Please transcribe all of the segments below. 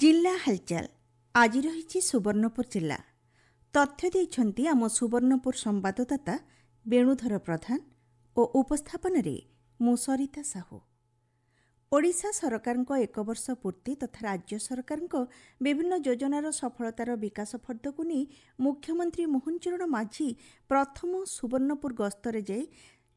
जिला हालचाल आज रही सुवर्णपुर जिला तथ्य देइछन्ति आम सुवर्णपुर संवाददाता वेणुधर प्रधान और उपस्थापन मु सरिता साहू। ओडिशा सरकार एक वर्ष पूर्ति तथा राज्य सरकार विभिन्न योजनार सफलतार विकास फर्द को नहीं मुख्यमंत्री मोहन चरण माझी प्रथम सुवर्णपुर गस्तरे जाई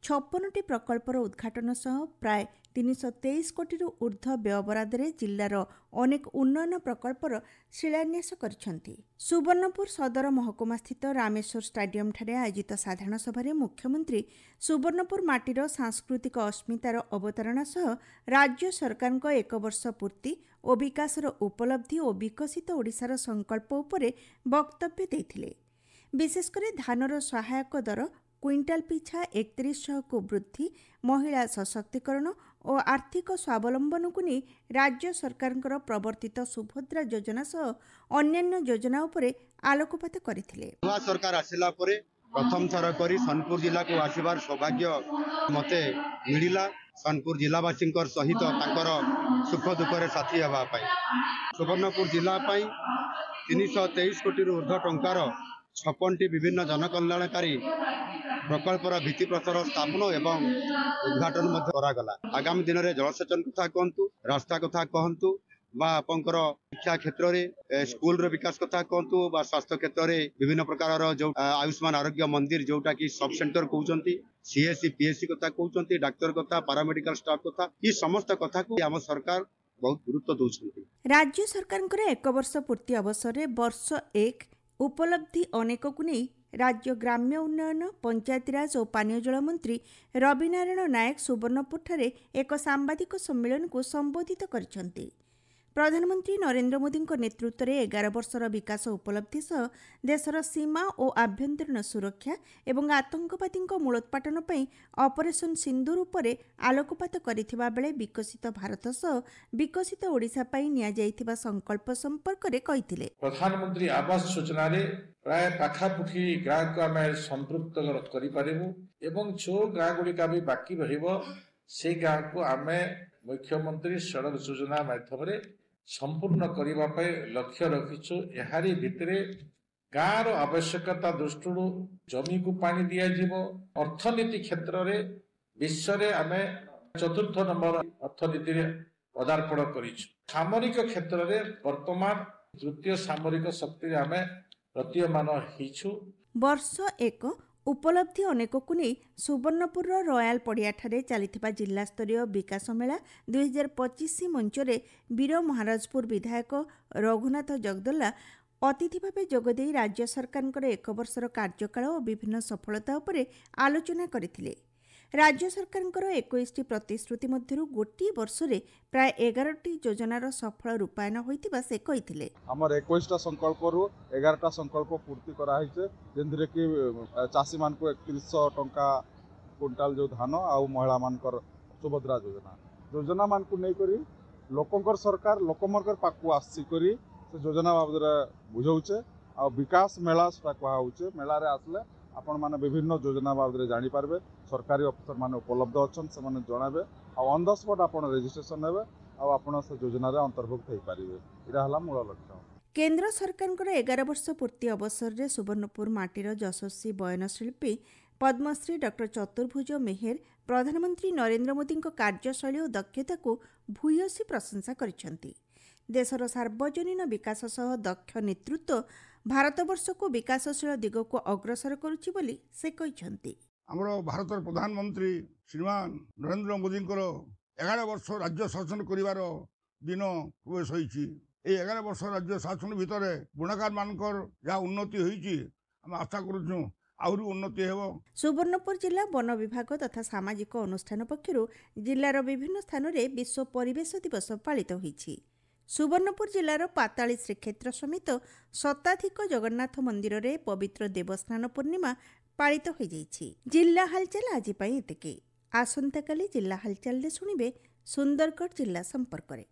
56टी प्रकल्पर उद्घाटन सह प्राय 323 कोटी ऊर्ध्व व्ययबरादरे जिल्लार अनेक उन्नयन प्रकल्पर शिलान्यास करिसेंति। सुवर्णपुर सदर महकुमा स्थित रामेश्वर स्टाडियम ठारे आयोजित साधारण सभारे मुख्यमंत्री सुवर्णपुर माटीर सांस्कृतिक अस्मितार अवतारणा सह राज्य सरकार एक वर्ष पूर्ति और विकासर उपलब्धि और विकसित ओडिशार संकल्प उपरे वक्तव्य देथिले। विशेषकर धानर सहायक दर क्विंटाल पिछा 3100 को वृद्धि, महिला सशक्तिकरण और आर्थिक स्वावलंबन को नहीं राज्य सरकार प्रवर्तित सुभद्रा योजना सह अन्यान्य योजना उपरे आलोकपात करथिले। सरकार आसिला परे प्रथम थर करी सोनपुर जिला को आसीबार सौभाग्य मते मिलिला। सोनपुर जिलावासी सहित तांकर सुख दुखरे साथी हेबा पाई सुवर्णपुर जिला पाई 323 कोटी ऊर्ध्व टंकार 56टी विभिन्न जनकल्याणकारी प्रकल्पर भित्तिप्रस्तर स्थापन एवं उद्घाटन करागला। आगामी दिन में जलसेचन कथा कहतु, रास्ता कथा कहतु, आपंकर शिक्षा क्षेत्र में स्कूल रो विकास कथा कहतु, स्वास्थ्य क्षेत्र में विभिन्न प्रकार जो आयुष्मान आरोग्य मंदिर जोटा कि सब सेंटर कहते, सीएससी पीएससी कथा कहते, डाक्तर कथा, पारामेडिकल स्टाफ कथा, ये समस्त कथा को आम सरकार बहुत गुरुत्व दौरान। राज्य सरकार एक वर्ष पूर्ति अवसर में वर्ष एक उपलब्धि अनेक को नहीं राज्य ग्राम्य उन्नयन पंचायतीराज और पानीय जल मंत्री रविनारायण नायक सुवर्णपुर ठारे एक सांबादिक सम्मेलन को संबोधित करिसेंति। प्रधानमंत्री नरेंद्र मोदी नेतृत्व में 11 वर्षर विकास उपलब्धि सह देशर सीमा और आभ्यंतरीण सुरक्षा एवं आतंकवादी मूलोत्पाटन पर ऑपरेशन सिंदूर उपरे आलोकपात करिथिबा बेले विकसित भारत सह विकसित ओडिशा पई निया जाइथिबा संकल्प संपर्क रे कहिथिले। प्रधानमंत्री आवास योजना रे प्राय पाखापुखी गाँ को आम संपृक्त करें एवं जो गाँ गुड़िका भी बाकी रहिबो से गाँ को आम मुख्यमंत्री सड़क योजना माध्यम संपूर्ण करने लक्ष्य रखीचु। एहारी भितरे गाँव आवश्यकता दृष्टि जमी को पानी दिज्व। अर्थनीति क्षेत्र में विश्व में आम चतुर्थ नंबर अर्थनीति पदार्पण करिछु। सामरिक क्षेत्र में वर्तमान तृतीय सामरिक शक्ति आम प्रतीयमान हिछु। वर्ष एक उपलब्धि अनेक को नहीं सुवर्णपुर रॉयल पड़िया ठारे चलिथिबा जिला स्तरीय विकास मेला 2025 मंच रे वीर महाराजपुर विधायक रघुनाथ जगदल्ला अतिथि भाव जोगदे राज्य सरकार एक वर्षर कार्यकाल और विभिन्न सफलता उपरे आलोचना करथिले। राज्य सरकार 21टी प्रतिश्रुति मध्यरु गोटी वर्ष रे प्राय 11टी योजनार सफल रूपायन होइतिबा से कहिथिले। हमर 21टा संकल्प रु 11टा संकल्प पूर्ति करा हिचे, जेंद्रे कि चासी मान को 3100 टंका क्विंटाल जो धान आ महिला मानकर सुभद्रा योजना मान को नै करी लोकंकर सरकार लोकमरकर पाकु आसी करी से योजना बाबदरे बुझौचे आ विकास मेला सा कहा होचे। मेला रे आसले आपण माने विभिन्न योजना बाबदरे जानि पारबे। सरकारी अफसर माने उपलब्ध अछन से माने जणाबे आ ऑन द स्पॉट आपण रजिस्ट्रेशन हेबे आ आपण से योजना रे अंतर्भुक्त होई पारिबे। इरा हला मूल लक्ष्य। केंद्र सरकार 11 वर्ष पूर्ति अवसर रे सुवर्णपुर माटीर यशस्वी बयन शिल्पी पद्मश्री डॉक्टर चतुर्भुज मेहेर प्रधानमंत्री नरेंद्र मोदी कार्यशैली और दक्षता को भूयसी प्रशंसा करिसेंति। देशर सार्वजनीन विकास सह दक्ष नेतृत्व भारतवर्ष को विकासशील दिग को अग्रसर करुछि बोली से कहिसेंति। हमरो भारतर प्रधानमंत्री श्रीमान नरेंद्र मोदी 11 वर्ष राज्य शासन करिवार दिन प्रवेश होईछि। ए 11 वर्ष राज्य शासन भितर बुणाकार मानकर जा उन्नति होईछि हम आशा करूछु आउरी उन्नति हेबो। सुवर्णपुर जिला वन विभाग तथा सामाजिक अनुष्ठान पक्षरु जिल्लार विभिन्न स्थान रे विश्व परिवेश दिवस पालित होईछि। सुवर्णपुर जिलार पाताली श्रीक्षेत्र समेत शताधिक जगन्नाथ मंदिर रे पवित्र देवस्नान पूर्णिमा पालित हो जाइछि। जिला हालचाल आज पई एतिके। आसंता काली जिला हालचाल रे सुनिबे सुंदरगढ़ जिला संपर्क रे।